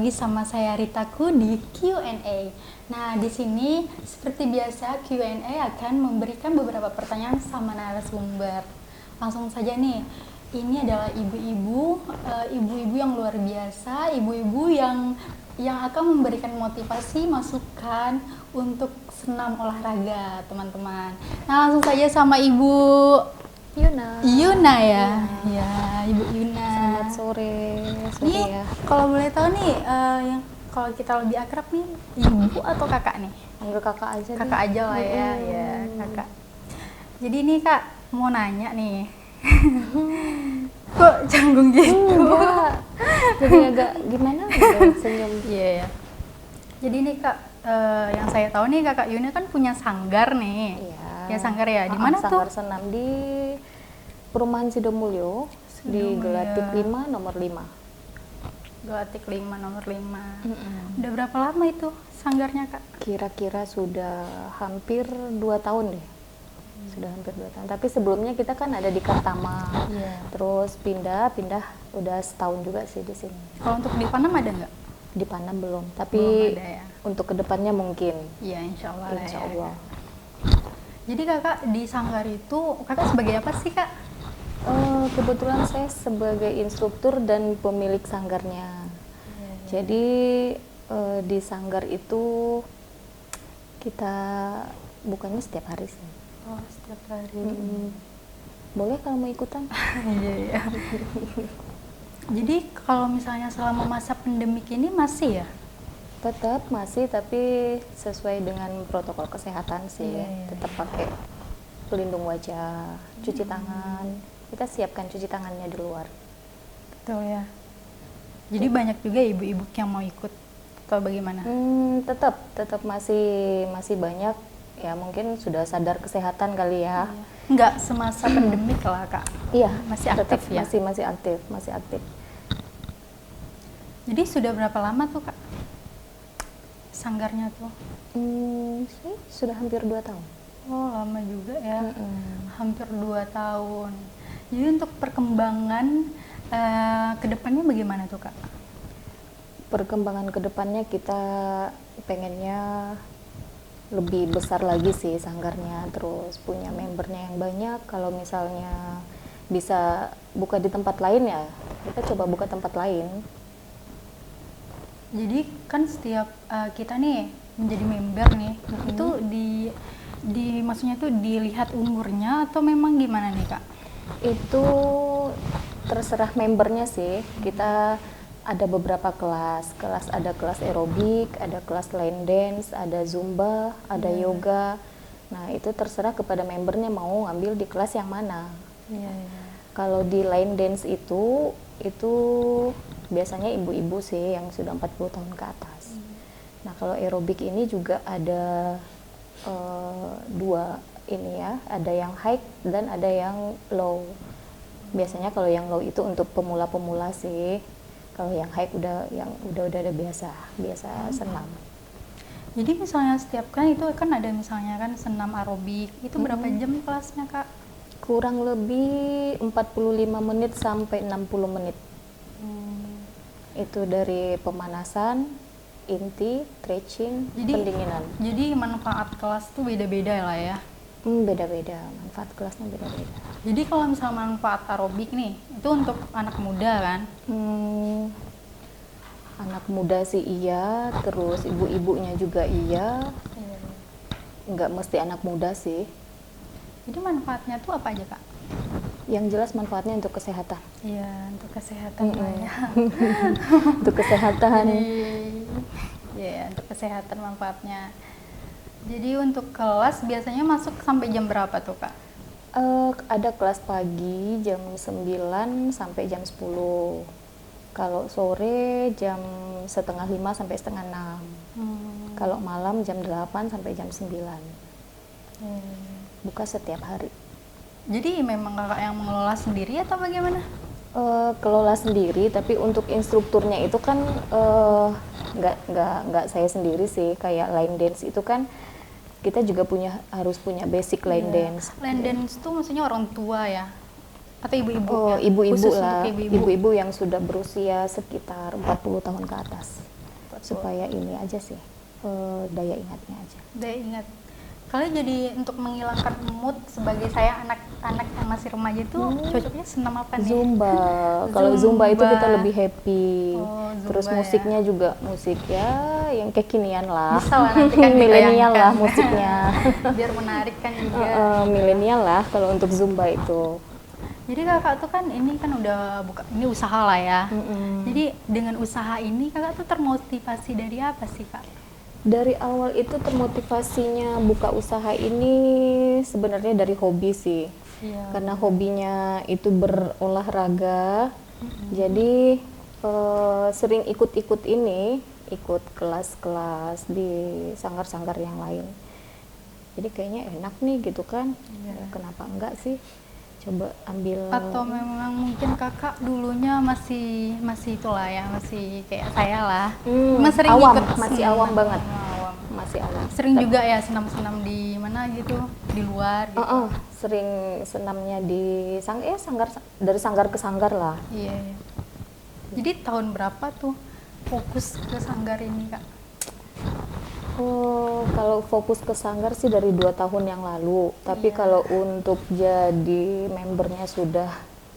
lagi sama saya Ritaku di Q&A. Nah, di sini seperti biasa Q&A akan memberikan beberapa pertanyaan sama narasumber. Langsung saja nih. Ini adalah ibu-ibu yang luar biasa, ibu-ibu yang akan memberikan motivasi, masukan untuk senam olahraga, teman-teman. Nah, langsung saja sama Ibu Yuna ya. Ya, Ibu Yuna. Selamat sore Nih, ya. kalau boleh tahu nih, yang kalau kita lebih akrab nih, ibu atau kakak nih? Panggil kakak aja. Kakak aja lah ya, ya kakak. Jadi nih kak, mau nanya nih. Kok canggung gitu? Enggak. Jadi agak gimana gitu, senyum. Iya ya. Jadi nih kak, yang saya tahu nih kakak Yuna kan punya sanggar nih. Iya. Ya sanggar ya. Di mana tuh? Sanggar senam di Perumahan Sidomulyo di Gelatik 5 nomor 5. Gelatik 5 nomor 5. Udah berapa lama itu sanggarnya kak? Kira-kira sudah hampir 2 tahun deh. Sudah hampir 2 tahun. Tapi sebelumnya kita kan ada di Kartama. Iya. Terus pindah udah setahun juga sih di sini. Kalau untuk di Panam ada nggak? Di Panam belum, tapi Belum ada ya. untuk kedepannya mungkin. Iya, insya Allah. Insya Allah. Jadi kakak di sanggar itu kakak sebagai apa sih kak? Kebetulan saya sebagai instruktur dan pemilik sanggarnya. Jadi di sanggar itu kita bukannya setiap hari sih. Oh, setiap hari. Boleh kalau mau ikutan? Iya. Jadi kalau misalnya selama masa pandemik ini masih ya? Tetap masih, tapi sesuai dengan protokol kesehatan sih. Iya. Tetap pakai pelindung wajah, cuci tangan. Kita siapkan cuci tangannya di luar. Betul ya. Jadi banyak juga ibu-ibu yang mau ikut atau bagaimana? Tetap masih banyak. Ya mungkin sudah sadar kesehatan kali ya. Enggak semasa pandemik lah kak. Iya, Masih aktif ya? Masih aktif. Jadi sudah berapa lama tuh kak sanggarnya tuh? Sudah hampir 2 tahun. Oh lama juga ya, hampir 2 tahun. Jadi untuk perkembangan kedepannya bagaimana tuh kak? Perkembangan kedepannya kita pengennya lebih besar lagi sih sanggarnya, terus punya membernya yang banyak. Kalau misalnya bisa buka di tempat lain ya, kita coba buka tempat lain. Jadi kan setiap kita nih menjadi member nih, itu maksudnya tuh dilihat umurnya atau memang gimana nih kak? Itu terserah membernya sih. Kita ada beberapa kelas ada kelas aerobik, ada kelas line dance, ada zumba, ada yoga. Nah itu terserah kepada membernya mau ngambil di kelas yang mana. Kalau di line dance itu biasanya ibu-ibu sih yang sudah 40 tahun ke atas. Nah kalau aerobik ini juga ada 2 ini ya, ada yang high dan ada yang low. Biasanya kalau yang low itu untuk pemula-pemula sih. Kalau yang high udah biasa senam. Jadi misalnya setiap kan itu kan ada misalnya kan senam aerobik, itu berapa jam kelasnya kak? Kurang lebih 45 menit sampai 60 menit. Itu dari pemanasan, inti, stretching, pendinginan. Jadi manfaat kelas tuh beda-beda lah ya? Beda-beda, manfaat kelasnya beda-beda. Jadi kalau misalnya manfaat aerobik nih, itu untuk anak muda kan? Anak muda sih iya, terus ibu-ibunya juga iya. Nggak mesti anak muda sih. Jadi manfaatnya tuh apa aja kak? Yang jelas manfaatnya untuk kesehatan. Iya, untuk kesehatan lah ya. Untuk kesehatan. Iya, untuk kesehatan manfaatnya. Jadi untuk kelas biasanya masuk sampai jam berapa tuh kak? Ada kelas pagi jam 9 sampai jam 10. Kalau sore jam setengah 5 sampai setengah 6. Kalau malam jam 8 sampai jam 9. Buka setiap hari. Jadi memang kakak yang mengelola sendiri atau bagaimana? Kelola sendiri, tapi untuk instrukturnya itu kan nggak saya sendiri sih. Kayak line dance itu kan kita juga harus punya basic line dance. Line dance tuh maksudnya orang tua ya? Atau ibu-ibu? Oh, ya? ibu-ibu Khusus lah, untuk ibu-ibu ibu-ibu yang sudah berusia sekitar 40 tahun ke atas. supaya ini aja sih, daya ingatnya aja. Daya ingat. Kalian jadi untuk menghilangkan mood sebagai saya anak-anak yang masih remaja itu cocoknya senam apa nih? Zumba. Kalau Zumba itu kita lebih happy. Oh, Zumba terus musiknya juga musik ya yang kekinian lah. Bisa lah nanti kan milenial lah ditayangkan. musiknya. Biar menarik kan juga. Milenial lah kalau untuk Zumba itu. Jadi kakak tuh kan ini kan udah buka, ini usaha lah ya. Jadi dengan usaha ini kakak tuh termotivasi dari apa sih kak? Dari awal itu termotivasinya buka usaha ini sebenarnya dari hobi sih. Iya. Karena hobinya itu berolahraga. Jadi sering ikut ini, ikut kelas-kelas di sanggar-sanggar yang lain. Jadi kayaknya enak nih gitu kan. Iya. Kenapa enggak sih? Coba ambil. Atau memang mungkin kakak dulunya masih itulah ya, masih kayak saya lah. Mas sering awam, ikut masih senam, awam banget. awam. Masih awam. Sering juga ya senam-senam di mana gitu, di luar gitu. Sering senamnya di sanggar, dari sanggar ke sanggar lah. Iya, iya. Jadi tahun berapa tuh fokus ke sanggar ini kak? Oh, kalau fokus ke sanggar sih dari 2 tahun yang lalu. Tapi Iya. kalau untuk jadi membernya sudah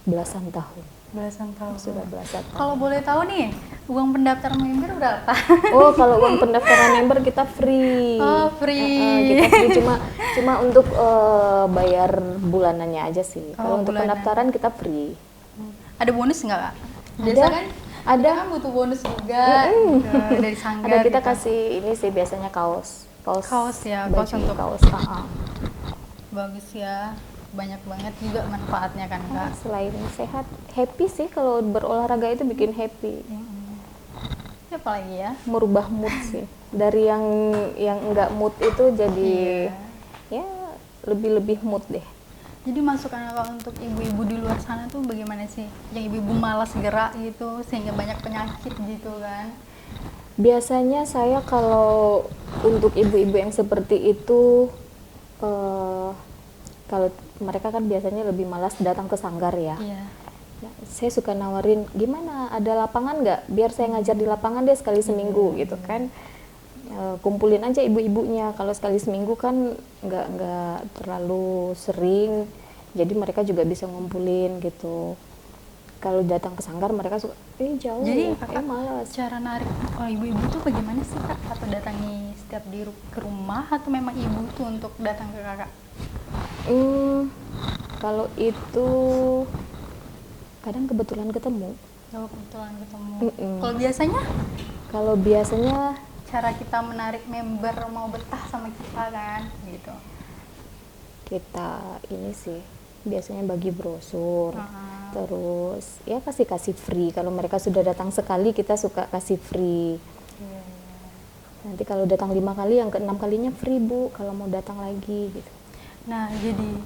belasan tahun. Belasan tahun. Sudah belasan tahun. Kalau boleh tahu nih, uang pendaftaran member berapa? Oh, kalau uang pendaftaran member kita free. Oh, free. Kita free cuma untuk bayar bulanannya aja sih. Kalau untuk bulanan. pendaftaran kita free. Ada bonus nggak kak? Biasa kan? Ada. Kita kan butuh bonus juga gitu, dari sanggar. Ada kita gitu. kasih ini sih biasanya kaos ya, baju, kaos untuk kaos. Bagus ya, banyak banget juga manfaatnya kan kak. Selain sehat, happy sih kalau berolahraga itu bikin happy. Apa lagi ya? Merubah mood sih. Dari yang enggak mood itu jadi ya lebih mood deh. Jadi masukan kakak untuk ibu-ibu di luar sana tuh bagaimana sih? Yang ibu-ibu malas gerak gitu sehingga banyak penyakit gitu kan? Biasanya saya kalau untuk ibu-ibu yang seperti itu, kalau mereka kan biasanya lebih malas datang ke sanggar ya. Iya. Nah, saya suka nawarin, gimana ada lapangan nggak? Biar saya ngajar di lapangan deh sekali seminggu gitu kan. Kumpulin aja ibu-ibunya. Kalau sekali seminggu kan nggak terlalu sering, jadi mereka juga bisa ngumpulin gitu. Kalau datang ke sanggar mereka suka jauh, Jadi kakak malas. cara narik ibu-ibu tuh bagaimana sih kak? Atau datangi setiap ke rumah atau memang ibu tuh untuk datang ke kakak? Kalau itu kadang kebetulan ketemu. Oh, kebetulan ketemu. Kalau biasanya cara kita menarik member mau betah sama kita kan gitu. Kita ini sih biasanya bagi brosur. Terus ya kasih free. Kalau mereka sudah datang sekali kita suka kasih free. Nanti kalau datang 5 kali, yang ke-6 kalinya free Bu kalau mau datang lagi gitu. Nah, jadi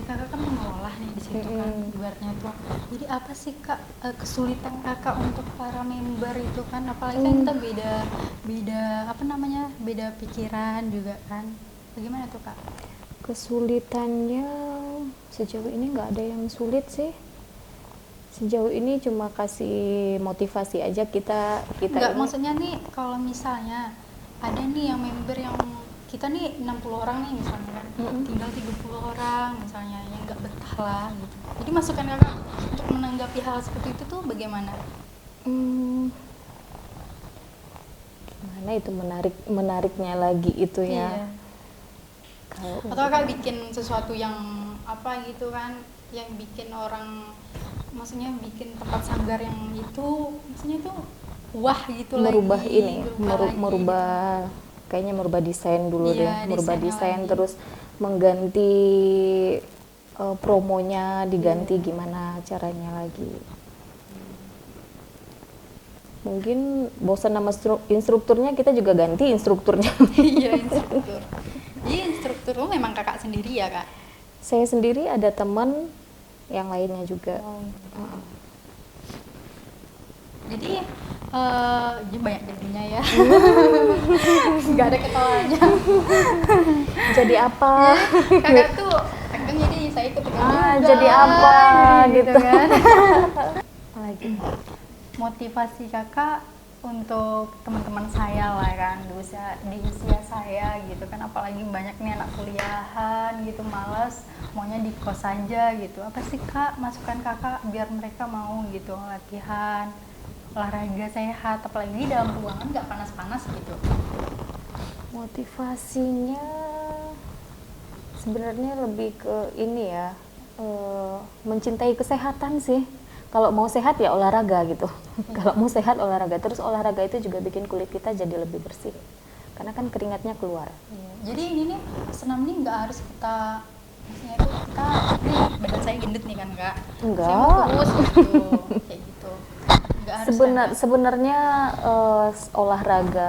kakak kan mengolah nih di situ kan ibaratnya tuh. Jadi apa sih kak kesulitan kakak untuk para member itu kan? Apalagi kan kita beda pikiran juga kan. Bagaimana tuh kak? Kesulitannya sejauh ini nggak ada yang sulit sih. Sejauh ini cuma kasih motivasi aja kita Nggak, ini. maksudnya nih kalau misalnya ada nih yang member yang kita nih 60 orang nih misalnya kan, tinggal 30 orang misalnya yang nggak betah lah gitu. Jadi masukan kakak untuk menanggapi hal seperti itu tuh bagaimana? Gimana itu menariknya lagi itu ya. Iya. Atau kakak bikin sesuatu yang apa gitu kan, yang bikin orang, maksudnya bikin tempat sanggar yang itu maksudnya tuh wah gitu merubah lagi, ini lagi, merubah kayaknya merubah desain dulu Iya, deh, merubah desainnya desain lagi. terus mengganti promonya diganti gimana caranya lagi. Mungkin bosan sama instrukturnya, kita juga ganti instrukturnya. Iya, instruktur. Jadi instruktur lu memang kakak sendiri ya kak? Saya sendiri, ada teman yang lainnya juga. Jadi banyak jadinya ya. Nggak ada ketawanya. Jadi apa? Kakak tuh kadang jadi saya ikut juga. Jadi apa gitu kan. Apalagi motivasi kakak untuk teman-teman saya lah kan di usia saya gitu kan, apalagi banyak nih anak kuliahan gitu malas maunya di kos aja gitu, apa sih kak masukan kakak biar mereka mau gitu latihan olahraga sehat apalagi dalam ruangan nggak panas-panas gitu? Motivasinya sebenarnya lebih ke ini ya, mencintai kesehatan sih. Kalau mau sehat ya olahraga gitu. Kalau mau sehat olahraga, terus olahraga itu juga bikin kulit kita jadi lebih bersih. Karena kan keringatnya keluar. Iya. Jadi ini nih senam nih nggak harus kita, maksudnya itu kita nih badan saya gendut nih kan kak, Enggak. saya mau kurus gitu kayak gitu, nggak harus Sebenarnya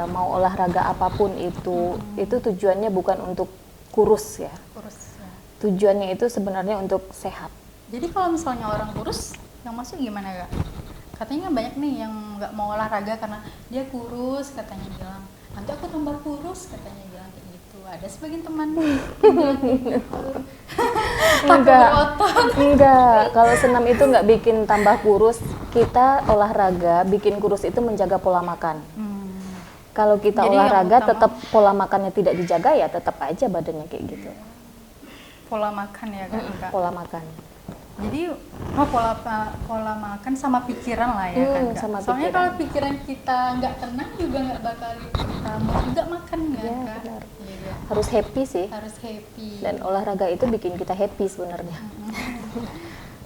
mau olahraga apapun itu tujuannya bukan untuk kurus ya. kurus ya. Tujuannya itu sebenarnya untuk sehat. Jadi kalau misalnya orang kurus yang masuk gimana kak? Katanya banyak nih yang nggak mau olahraga karena dia kurus, katanya bilang nanti aku tambah kurus, katanya bilang kayak gitu. Ada sebagian teman yang bilang kayak gitu. Enggak. Kalau senam itu nggak bikin tambah kurus. Kita olahraga bikin kurus itu menjaga pola makan. Kalau kita Jadi olahraga yang utama- tetap pola makannya tidak dijaga ya tetap aja badannya kayak gitu. Pola makan ya kak. Pola makan. Jadi pola makan sama pikiran lah ya kan kak. Sama Soalnya pikiran. kalau pikiran kita nggak tenang juga nggak bakal kita mau juga makan kan Iya, kak. benar. Iya. Harus happy sih. Harus happy. Dan olahraga itu bikin kita happy sebenarnya.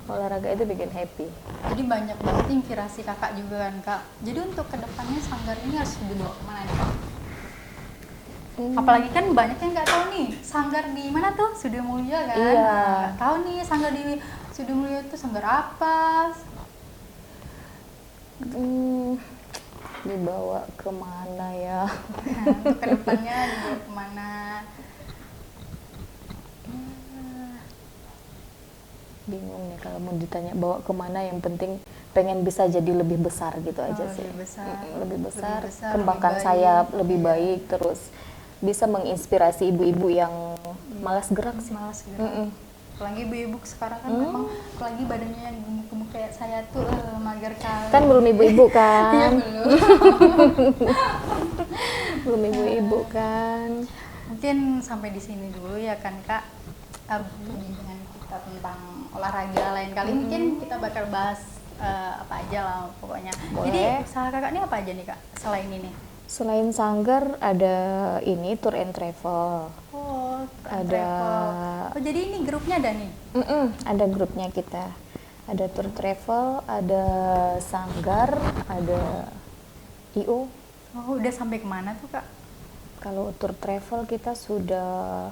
Olahraga itu bikin happy. Jadi banyak banget inspirasi kakak juga kan kak. Jadi untuk kedepannya sanggar ini harus dibawa kemana nih kak? Apalagi kan banyak yang nggak tahu nih sanggar di mana tuh Sudio Mulyo kan. Iya. Nggak tahu nih sanggar di Sudio Mulyo itu sanggar apa? Dibawa kemana ya? Nah, untuk kedepannya dibawa kemana? Bingung nih kalau mau ditanya bawa kemana, yang penting pengen bisa jadi lebih besar gitu aja sih. Lebih besar. Lebih besar, Lebih besar, kembangkan lebih sayap baik. lebih Iya. baik, terus bisa menginspirasi ibu-ibu yang malas gerak sih. Malas gitu. Apalagi ibu-ibu sekarang kan memang apalagi badannya yang gemuk-gemuk kayak saya tuh mager kali. Kan belum ibu-ibu Iya, kan? belum. Belum ibu-ibu kan? Mungkin sampai di sini dulu ya kan kak, perbincangan kita tentang olahraga. Lain kali mungkin kita bakal bahas apa aja lah pokoknya. Boleh. Jadi usaha kakak ini apa aja nih kak selain ini? Selain sanggar ada ini tour and travel. Oh, Ada. travel. Oh jadi ini grupnya ada nih? Ada grupnya kita. Ada tour travel, ada sanggar, ada IO. Oh udah sampai kemana tuh kak? Kalau tour travel kita sudah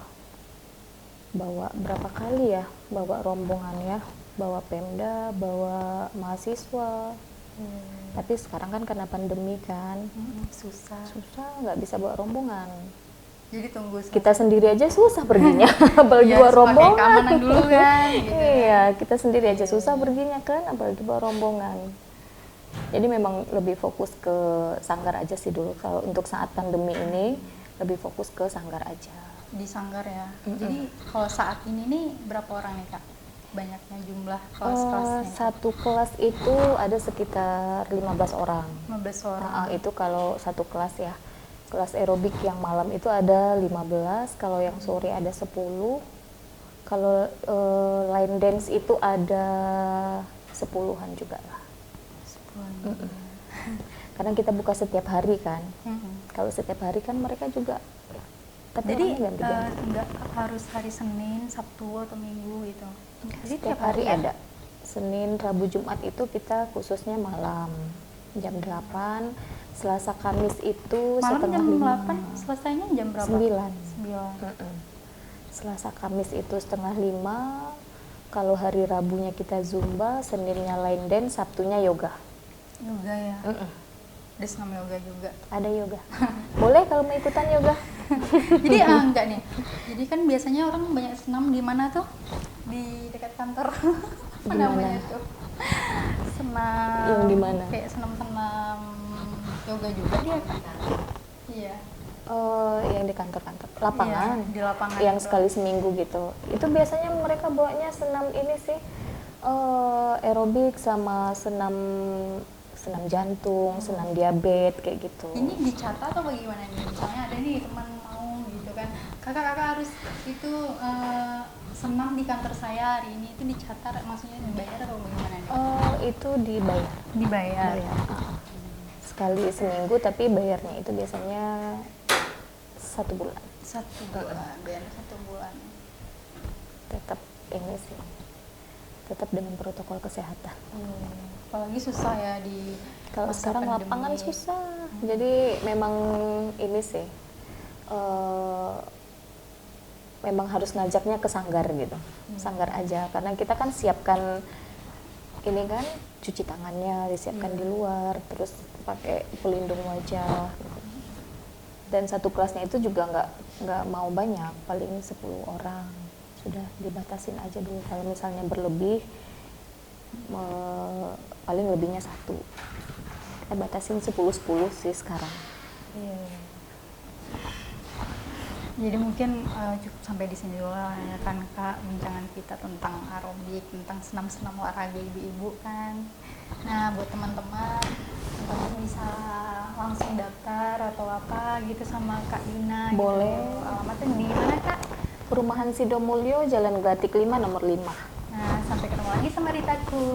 bawa berapa kali ya? Bawa rombongan ya, bawa Pemda, bawa mahasiswa. Tapi sekarang kan karena pandemi kan, Susah. nggak bisa bawa rombongan. Jadi tunggu Kita sendiri aja susah perginya, apalagi Iya, bawa pakai rombongan. keamanan dulu kan, gitu. Iya, kita sendiri aja susah perginya kan, apalagi bawa rombongan. Jadi memang lebih fokus ke sanggar aja sih dulu. Kalau untuk saat pandemi ini lebih fokus ke sanggar aja. Di sanggar ya. Jadi kalau saat ini nih berapa orang nih kak? Banyaknya jumlah kelas-kelasnya? Satu kelas itu ada sekitar 15 orang. 15 orang. Itu kalau satu kelas ya. Kelas aerobik yang malam itu ada 15, kalau yang sore ada 10. Kalau line dance itu ada 10-an juga lah. Karena kita buka setiap hari kan. Kalau setiap hari kan mereka juga. Tapi Jadi orangnya ganti-ganti. nggak harus hari Senin, Sabtu atau Minggu gitu. Jadi Setiap hari ada. Senin, Rabu, Jumat itu kita khususnya malam jam 8. Selasa, Kamis itu Malam setengah jam 5. 8, selesainya jam berapa? 9. 9. Selasa, Kamis itu setengah 5. Kalau hari Rabunya kita Zumba, Seninnya line dance, Sabtunya yoga. Yoga ya. Ada senam yoga juga. Ada yoga. Boleh kalau mau ikutan yoga. Jadi enggak nih. Jadi kan biasanya orang banyak senam di mana tuh? Di dekat kantor. Apa Di namanya mana? tuh? Senam. Yang di mana? Kayak senam-senam yoga juga dia kan? Iya. Yang di kantor-kantor lapangan. Iya, di lapangan Yang gitu. sekali seminggu gitu. Itu biasanya mereka bawanya senam ini sih, aerobik sama senam senam jantung, senam diabetes kayak gitu. Ini dicatat atau bagaimana nih? Misalnya ada nih teman mau gitu kan, kakak harus itu senam di kantor saya hari ini, itu dicatat, maksudnya dibayar atau bagaimana nih? Oh, itu dibayar. Dibayar. Bayar. Sekali seminggu, tapi bayarnya itu biasanya 1 bulan. 1 bulan, bayar 1 bulan. Tetap ini sih, tetap dengan protokol kesehatan. Apalagi susah ya di Kalau masa sekarang pandemi. lapangan susah, jadi memang ini sih, memang harus ngajaknya ke sanggar gitu, sanggar aja, karena kita kan siapkan ini kan, cuci tangannya disiapkan di luar, terus pakai pelindung wajah gitu. Dan satu kelasnya itu juga nggak mau banyak, paling 10 orang, sudah dibatasin aja dulu. Kalau misalnya berlebih, paling lebihnya 1, kita batasin 10-10 sih sekarang. Jadi mungkin cukup sampai di sini dulu lah ya kan Kak, bincangan kita tentang aerobik, tentang senam-senam olahraga ibu-ibu kan. Nah buat teman-teman bisa langsung daftar atau apa gitu sama Kak Dina. Boleh. Gitu. Alamatnya di mana Kak? Perumahan Sidomulyo, Jalan Glatik 5 nomor 5. Nah sampai ketemu lagi sama Ritaku.